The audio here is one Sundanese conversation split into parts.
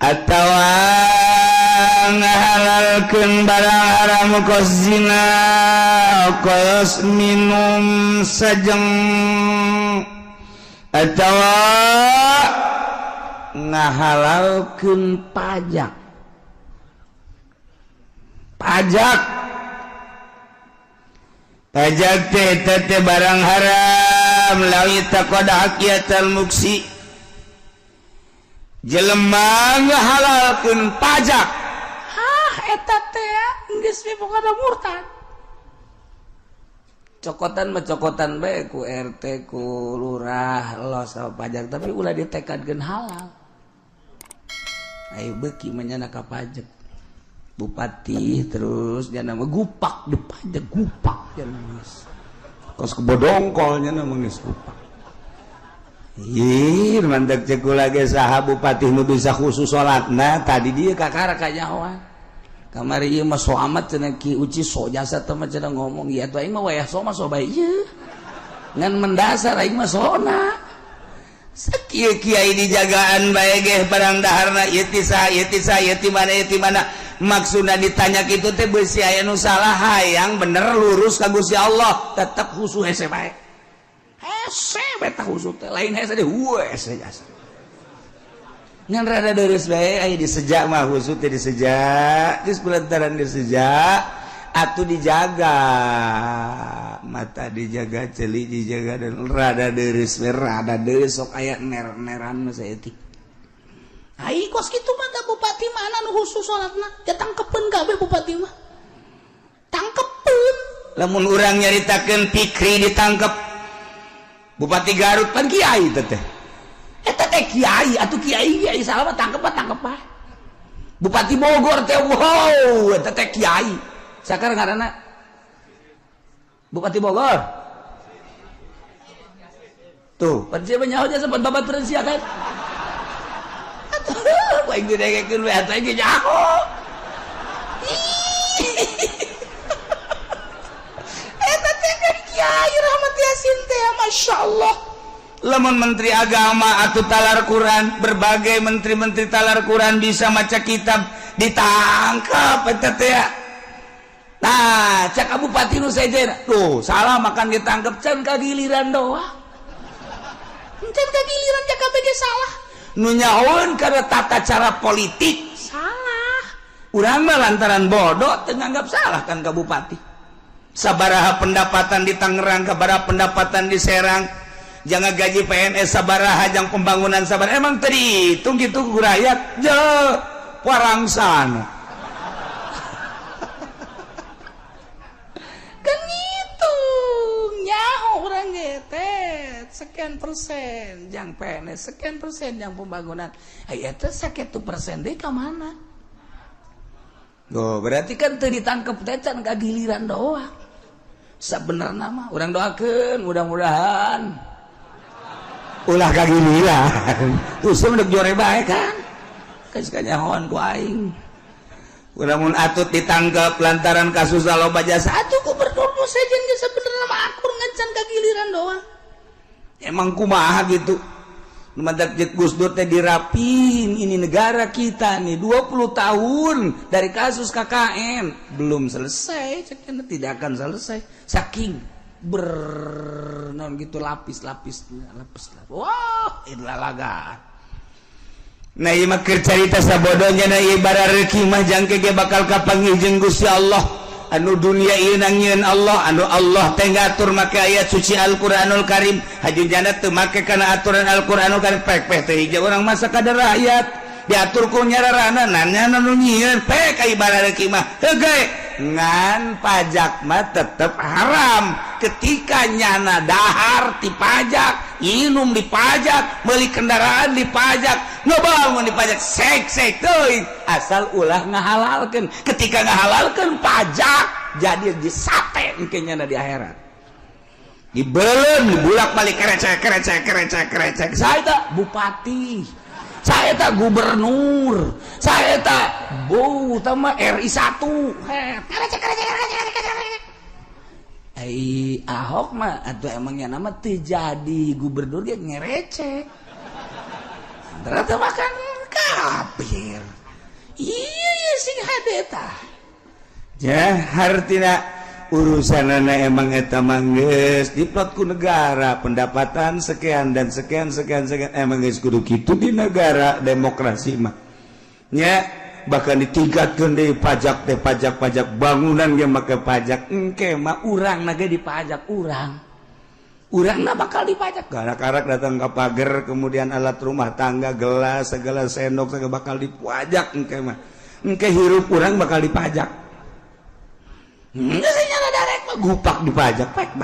atawa ngahalalkeun barang haram kos zina kos minum sajeng atawa ngahalalkeun pajak teh barang haram lawi taqada haqiyatal muksi jelema ngahalalkeun pajak eta teh geus miboga murtad cokotan mah cokotan bae ku RT ku lurah lo sama pajak tapi ulah ditekadkeun halal ayo beuki menyana ka pajak bupati terus dia nama gupak di pajak gupak ya geus kos kebodongkol nya nama geus gupak ih mantek cek ulah ge saha bupati nu bisa khusus salatna tadi dia kakara ka nyawa kamari ieu mah so amat cenah ki uci so jasa teh mah cenah ngomong ieu atuh aing mah wayah so mah so bae ieu ngan mendasar aing mah sona sakieu kiai dijagaan bae ge barang daharna ieu ti saha ieu ti mana maksudna ditanya kitu teh beusi aya nu salah hayang bener lurus ka Gusti Allah tetep husu hese bae hese bae tah husu teh lain hese deh hese jasa ngan rada deres bae aya disejak mah husu teh disejak geus kulantaran disejak atuh dijaga mata dijaga ceuli dijaga dan rada deres bae rada deres sok aya ner-neran mah saeutik ai kos kitu mah da bupati mana nu khusus salatna ya tangkepeun kabeh bupati mah tangkepeun lamun urang nyaritakeun Fikri ditangkep bupati Garut pan kiai teh eta teh kiai atuh kiai salah mah tangkep bae bupati Bogor teh wow eta teh kiai sakar ngaranna bupati Bogor tuh pan siapa nyaho jasa pan babat sia kan paling didegekeun we atuh ge nyaho eta teh kan kiai Rahmat Yasin teh masyaallah lamun menteri agama atau talar Quran berbagai menteri-menteri talar Quran bisa maca kitab ditangkap eta teh nah cak bupati nu sejen tuh salah makan ditangkap can kagiliran doang can kagiliran cak kabeh ge salah nu nyahoeun karena tata cara politik salah urang mah lantaran bodoh teu nganggap salah kan ka bupati sabaraha pendapatan di Tangerang sabaraha pendapatan di Serang jangan gaji PNS sabaraha jang pembangunan sabaraha emang teu dihitung kitu ku rakyat je warangsana kan gitu nyaho urang ge teh sekian persen jang PNS sekian persen jang pembangunan aya teh sakitu persen deui ka mana oh berarti kan teu ditangkep teh can kagiliran doang sabenerna mah urang doakeun mudah-mudahan ulah kagiliran usum deuk jore bae kan geus kanyahoan ku aing urang mun atut ditangkep lantaran kasus loba jasa atuh gubernur nu sejen ge sabenerna mah akur ngan kagiliran doang emang kumaha gitu mantak Gus Dur teh dirapin ini negara kita nih 20 tahun dari kasus KKN belum selesai ceknya tidak akan selesai saking non gitu lapis wah inilah laga nah ieu mah keur carita sabodohnya na ibarat reki mah jangke ge bakal kapanggih jeung Gusti Allah anu dunia ieu nangieun Allah anu Allah teh ngatur make ayat suci Al-Qur'anul Karim hajujana teu make kana aturan Al-Qur'anul Karim pek teh hiji urang mah sakadar rakyat diatur ku nyararana nanya nu nyieun pek ka ibarat reki mah heuge ngan pajak mah tetep haram ketika nyana dahar dipajak minum dipajak beli kendaraan dipajak ngebangun dipajak sek teuing asal ulah ngahalalkeun ketika ngahalalkeun pajak jadi disate engke nyana di akhirat dibeuleun dibulak balik kerecek saya tak bupati saya tak gubernur saya tak tama RI 1 Ahok mah atau emangnya nama teu jadi gubernur dia ngerecek ternyata makan kafir. Iya sing hade tah. Ya hartina urusan anak emang eta manggeus diplot ku negara pendapatan sekian dan sekian emang geus kudu kitu di negara demokrasi mah. Nya bahkan ditingkatkeun deui pajak teh pajak bangunan ge make pajak engke mah urang na ge dipajak urangna bakal dipajak karak-karak datang ke pagar kemudian alat rumah tangga gelas segala sendok segala bakal dipajak engke hirup urang bakal dipajak senyana darek mah gupak dipajak baik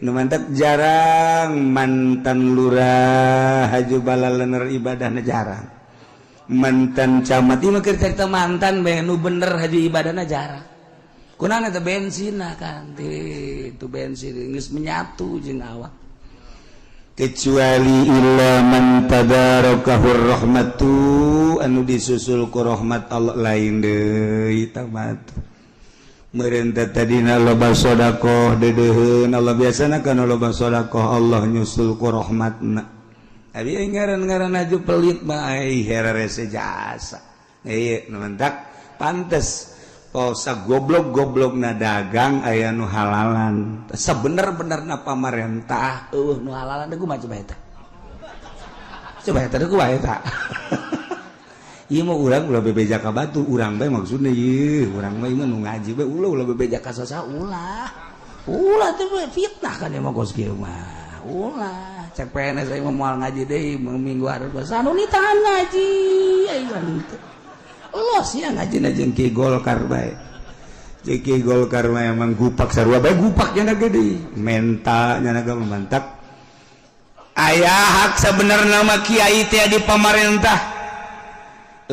nu mantap jarang mantan lurah haju balalener ibadahna jarang mantan camat ieu mah keur cerita mantan bae nu bener haji ibadahna jarang kunana teh bensin kan itu bensin geus menyatu jeung awak kecuali illa man tadarakahur rahmatu anu disusul ku rahmat Allah lain deui tamat meureun teh tadina loba sedekah dedeuheun Allah biasana kana loba sedekah Allah nyusul ku rahmatna abi ngaran-ngaran aju pelit mah ai hererese jasa ieu nu mentak pantes posa goblok na dagang aya nu halalan sebener-benerna pamarentah nu halalan teh kumaha coba eta kumaha eta ieu mah urang ulah bebeja ka batu urang bae maksudna ieu urang mah nu ngaji bae ulah bebeja ka sasa ulah teh fitnah kan emang kos kieu mah ulah cek PNS saya moal ngaji deui minggu hareup sanu nitahan ngaji aya teh los ya ngaji jeung Ki Golkar bae. Ki Golkar mah emang gupak sarua bae gupak nya gede. Menta nya naga mantap. Aya hak sabenerna mah kiai teh di pamarentah.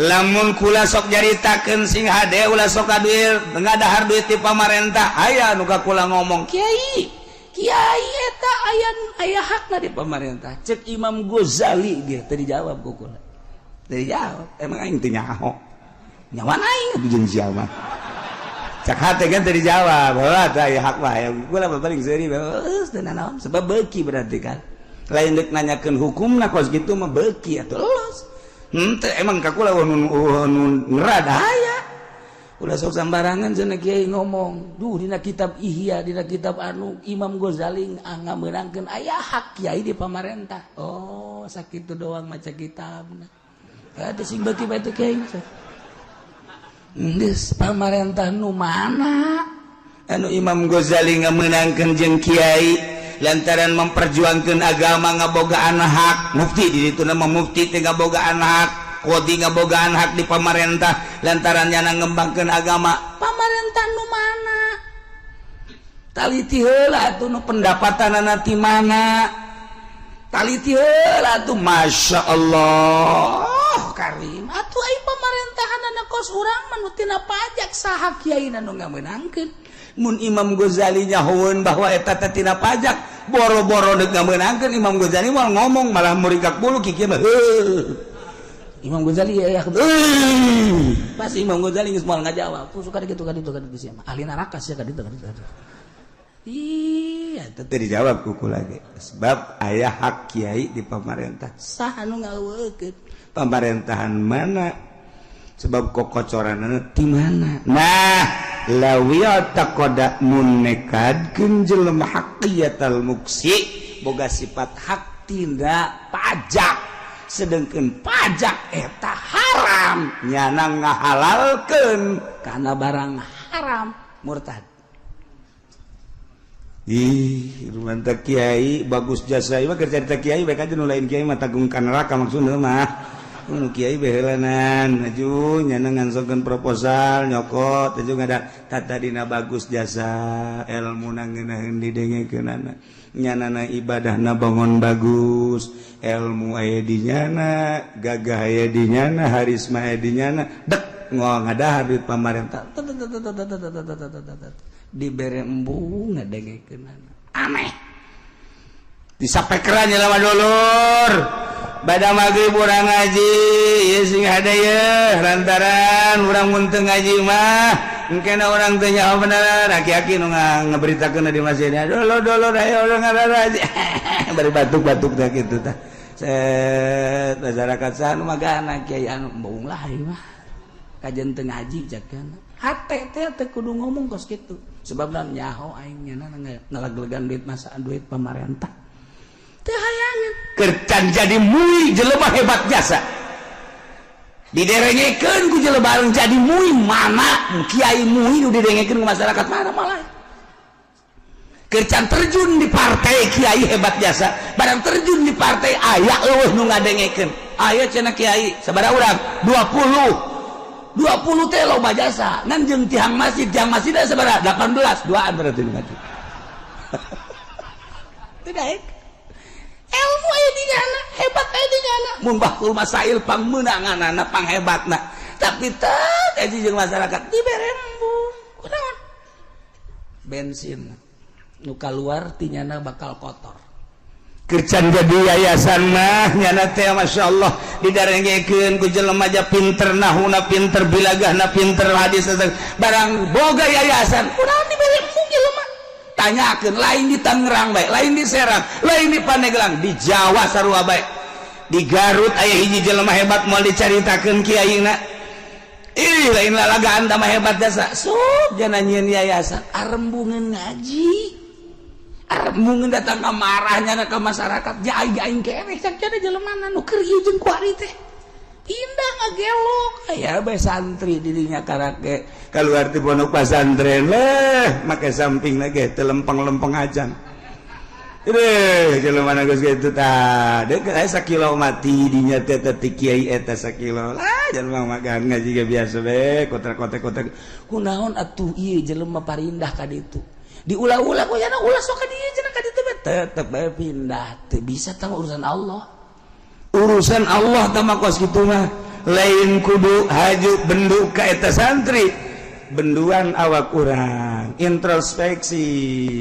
Lamun kula sok jaritakeun sing hade ulah sok kaduit ngadahar duit di pamarentah. Aya nu ka kula ngomong kiai eta aya hakna di pamarentah. Cek Imam Ghazali ge teu dijawab ku kula. Teu dijawab. Emang aing teu nyaho. Nyawan aing jeung sia mah cak hate kan tadi jawab bahwa aya hak wae kula paling seuri geus teu naon sebab beuki berarti kan lain deuk nanyakeun hukumna kos kitu mah beuki atuh los teu emang ka kula nu ngerada aya ulah sok sambarangan cenah kiai ngomong dina kitab Ihya dina kitab anu Imam Ghazali ngameunangkeun aya hak kiai di pamarentah oh sakitu doang maca kitabna ada sing beuki bae teh kiai geus pamarentah nu mana anu Imam Ghazali ngameunangkeun jeung kiai lantaran memperjuangkeun agama ngabogaan hak mufti di ditu nama mufti teh ngabogaan hak qadi ngabogaan hak di pamarentah lantaran nyana ngembangkeun agama pamarentah nu mana taliti heula atuh nu pendapatanna ti mana taliti heula atuh masyaallah karim atuh ai pamerintahan anak kos urang mah nu tina pajak saha kiai nu ngameunangkeun mun Imam Ghazali nyahoeun bahwa eta teh tina pajak boro-boro deuk ngameunangkeun Imam Ghazali moal ngomong malah murikak bulu kieu mah Imam Ghazali ya pas Imam Ghazali geus moal ngajawab suka kitu sia mah ahli neraka sia ka ditu iya teh dijawab ku kula ge sebab aya hak kiai di pamarentah saha nu ngaweukeun pemerintahan mana sebab kokocoranna di mana nah lawiya taqada munekadkeun jelema haqiyatal muksi boga sifat hak tindak pajak sedengkeun pajak eta haram nyana ngahalalkeun kana barang haram murtad mantap kiai bagus jasa ieu keur carita kiai bae aja nu lain kiai mah tagung ka neraka maksudna mah nu kiai behelanan maju nyana ngansongkeun proposal nyokot aju ngada tatadina bagus jasa elmuna ngeunaheun didengekeunana nyanana ibadahna bangun bagus ilmu aya di nyana gagah aya di nyana harisma aya di nyana dek ngadahar duit pamarentah dibere embung ngadengekeunana aneh disapekeran jelema dulur bada maghrib urang ngaji ieu sing hade ye lantaran urang mun teu ngaji mah engkena urang teu nyaho beneran aki-aki nu ngaberitakeun di masjid dulur ayo urang ngaji bari batuk-batuk teh kitu tah masyarakat sana magana kiai anu embung lah ieu mah kajian teu ngaji jakeun hate teh kudu ngomong kos kitu sebab naon nyaho aing nya ngalag-lagan duit masaan duit pamarentah teu hayangeun keur can jadi mui jelema hebat jasa diderengekeun ku jelema jadi mui mana kiai mui nu didengekeun ku masyarakat mana malah kerjaan terjun di partai kiai hebat jasa barang terjun di partai aya eueuh nu ngadengekeun aya cenah kiai sabaraha urang 20 teh loba jasa ngan jeung tiang masjid da sabaraha 18 duaan berarti nu ngaji teu daek ilmu aya di nyana hebat aya di nyana mun bahkul masail pangmeunanganna panghebatna tapi teu kaji jeung masyarakat dibere embung kunaon bensin nu kaluar tinyana bakal kotor kerjaan jadi yayasan mah nyana teh masyaallah didarengekeun ku jelema aja pinter nahuna pinter bilagahna pinter hadis barang boga yayasan kunaon dibere embung jelema tanyakeun lain di Tangerang bae lain di Serang lain di Pandeglang di Jawa sarua bae di Garut aya hiji jelema hebat moal dicaritakeun kiaina lain lalagaan mah hebat jasa sok jangan nyieun yayasan arembungeun ngaji arembungeun datang ka marahnya ka masyarakat aing keneh cak cenah jelemana nu keur ieu jeung kuari teh pindah ngagelok aya bae santri di dinya karake kaluar ti pondok pesantren make sampingna ge teu lempeng-lempeng ajan jelemana geus kitu tah deukeut aya sakilo mati dinya teh ti kiai eta sakilo lah jelema magan ngaji ge biasa bae kotek-kotek kunaon atuh ieu jelema parindah ka ditu diulah-ulah kok yana ulah sok ka dieu cenah ka ditu tetep bae pindah teu bisa tah urusan Allah tah mah kos kitu mah lain kudu haju bendu ka eta santri benduan awak urang introspeksi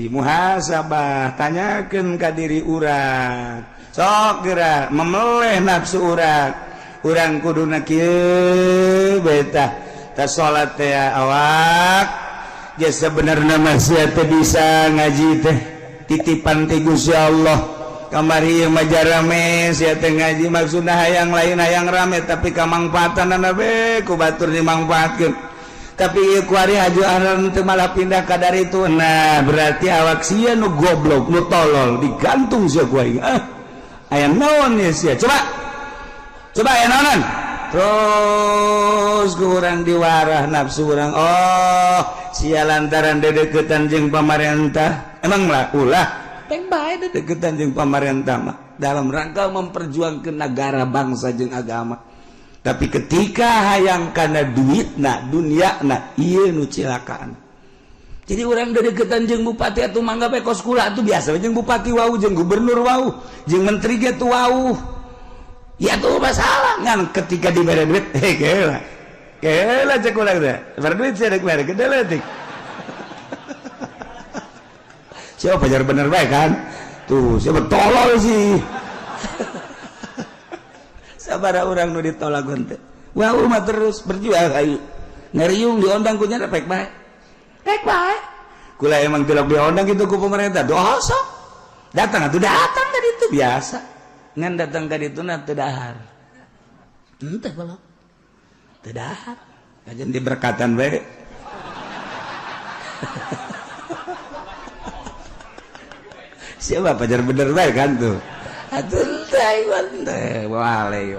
muhasabah tanyakeun ka diri urang sok geura memeleh nafsu urang kuduna kieu beta ta salat teh awak ya sebenarnya masih teh bisa ngaji teh titipan ti Gusti Allah kamari mah jarame sia teh ngaji maksudna hayang lain hayang rame tapi kamangpaatanna be ku batur dimangpaatkeun tapi ieu kuari haju aran teu malah pindah ka dari itu nah berarti awak sia nu goblok nu tolol digantung sia ku aing aya naon ya sia coba aya naonan terus kurang diwarah nafsu urang sia lantaran dedeketan jeung pamarentah emang lah ulah peng bae dedeketan jeung pamarentah mah dalam rangka memperjuangkeun negara bangsa jeung agama tapi ketika hayang kana duitna dunyana ieu nu cilakaan jadi urang dedeketan jeung bupati atuh mangga bae kos kula atuh biasa jeung bupati wau jeung gubernur wau jeung menteri ge tuh wau ya tuh masalah ngan ketika dibere duit kela cek ulang teh berduit sih ada kemarin gede letik siapa pajar bener baik kan tuh siapa tolol sih sabar orang nu ditolakeun teh wah mah terus berjuang ayo ngeriung diondang ku nya pek bae kula emang tidak diondang gitu ku pemerintah dosa datang tadi itu biasa ngan datang ka dituna teu dahar henteu kalau teu dahar kajen diberkatan bae siapa pajar bener bae kan tuh atuh teh waleh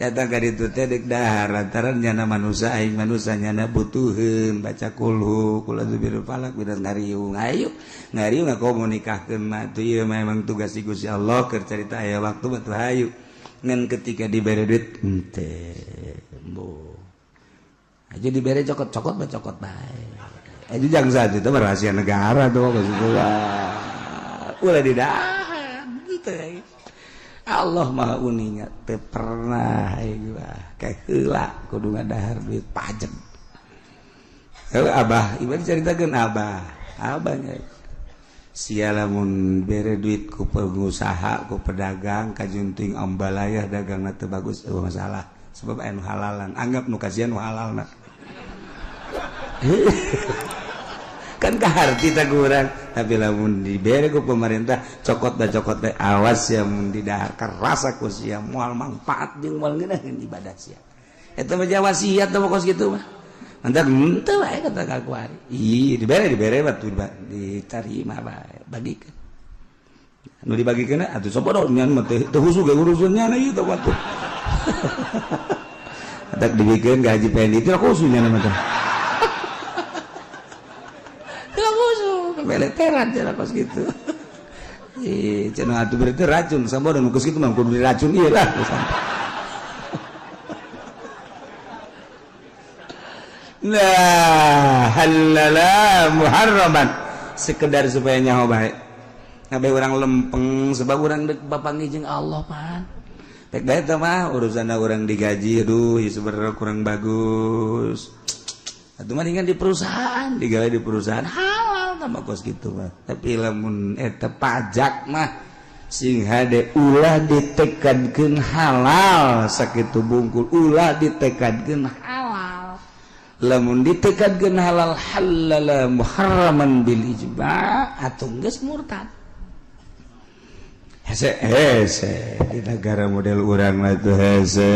datang ka ditu teh deuk dahar lantaran nyana manusia aing manusia nyana butuheun baca kulhu kula zubirul falak bidas ngariung ayo ngariung ngakomunikahkeun mah tuh ieu memang tugas Gusti Allah keur carita aya waktu mah tuh hayu ngan ketika dibere duit henteu embo aja dibere cokot-cokot mah cokot bae aja jangsa itu mah rahasia negara tuh kitu ulah didahar henteu Allah maha uninya teu pernah kayak heula kudu ngadahar duit pajak abah ibarat caritakeun abahnya sia lamun bere duit ku pengusaha ku pedagang kajunting ombalayah dagangna teu bagus eueuh masalah sebab anu halalan anggap nu kasihan nu halalna kan kaharti tak kurang tapi lamun dibere ku pemerintah cokot teh awas ya mun didahar kerasa ku sia moal manfaat jeung moal ngeunaheun ibadah sia eta mah wasiat teh kos kitu mah antara henteu wae kata ka kuari ih dibere batu ditarima bae bagikeun nu dibagikeun atuh sapodo nyan mah teh husu ge urusannya na ieu teh waktu atak dibikeun ka Haji Pendi teh khususnya mah teh beleteran cara kos gitu. Cenah atuh berarti racun sabar nu kos kitu mah kudu diracun ieu lah. Nah, halala muharraman sekedar supaya nyaho bae. Ngabe urang lempeng sebab urang deuk bapanggih jeung Allah pan. Pek bae teh mah urusanna urang digaji aduh ieu sebenarnya kurang bagus. Atuh mah dengan di perusahaan, digawe di perusahaan halal tambah kos gitu mah. Tapi lamun eta pajak mah sing hade ulah ditekadkeun halal sakitu bungkul ulah ditekadkeun halal. Lamun ditekadkeun halal halala muharraman bil ijma' atuh geus murtad. Hese di negara model urang mah tuh hese.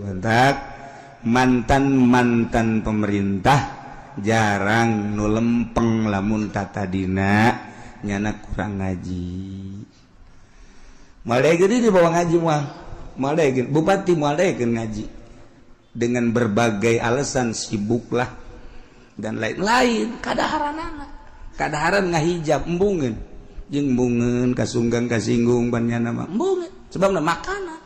Mantap. Mantan pemerintah jarang nu lempeng lamun tatadina nyana kurang ngaji. Malai gede di bawah ngaji mah. Malai bupati malai ngaji dengan berbagai alasan sibuklah dan lain-lain kadaharan ngahijab embungeun jeung embungeun kasunggang kasinggung bannyana mah embungeun sebabna makanan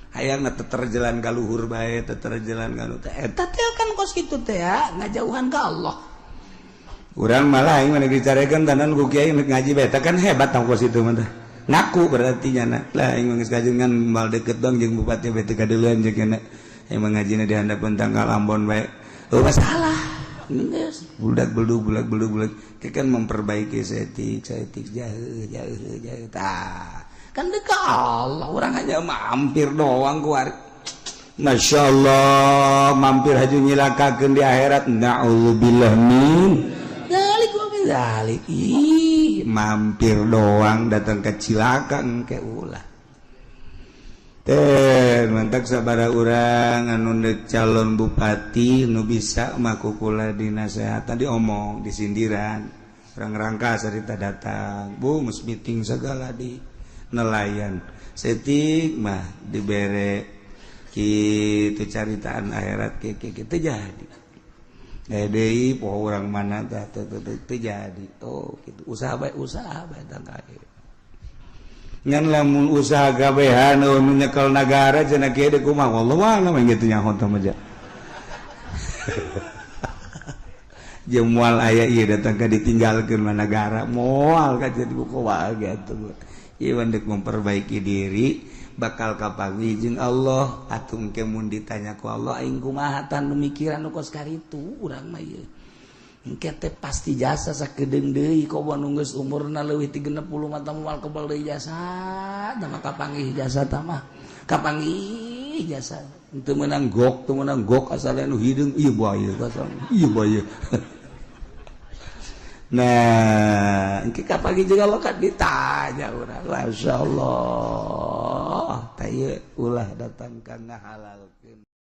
hayangna terjalan ka luhur bae terjalan ka nu teh eta teh kan kos kitu teh ya ngajauhan ka Allah urang malah aing mah dicarekeun tanan ku kiai ngaji bae eta kan hebat tong kos kitu mah teh ngaku berarti nya lah aing mah geus kajengan mal deket dong jeung bupati bae teh kadeuleun jeung kana aing mah ngajina di handapeun tanggal Ambon bae oh masalah geus budak budak kan memperbaiki setik jauh tah kan dekat Allah orang hanya mampir doang kuari Masya Allah mampir haju nyilakakeun di akhirat na'udzubillah min dalik wa min dalik mampir doang datang ke cilaka engke ulah teh mantak sabara urang anu deuk calon bupati nu bisa mah kukula dinasehat tadi omong disindiran urang rangka sarita datang bu geus meeting segala di nelayan setik mah dibere kitu caritaan akhirat kitu jadi deui poho urang mana teh teu jadi oh kitu usaha bae tangka ngan lamun usaha gawehan nu nyekel nagara cenah kieu deuk kumaha wallah mah kitu nyaho teh mah jeung moal aya ieu datang ka ditinggalkeun mah nagara moal ka jadi kumaha gitu ieu dek memperbaiki diri bakal kapanggih jeung Allah atuh engke mun ditanya ku Allah aing kumaha tan nu mikiran nu kos karitu urang mah ieu engke teh pasti jasa sakedeung deui kok nu geus umurna leuwih ti 60 mah moal kebal deui jasa tah mah kapanggih jasa tah mah kapanggih jasa teu meunang gok asal anu hideung ieu bae kasar ieu bae nah, engke kapagi juga lo kan ditanya urang. Masyaallah. Tah ieu ulah datang kana halalkeun.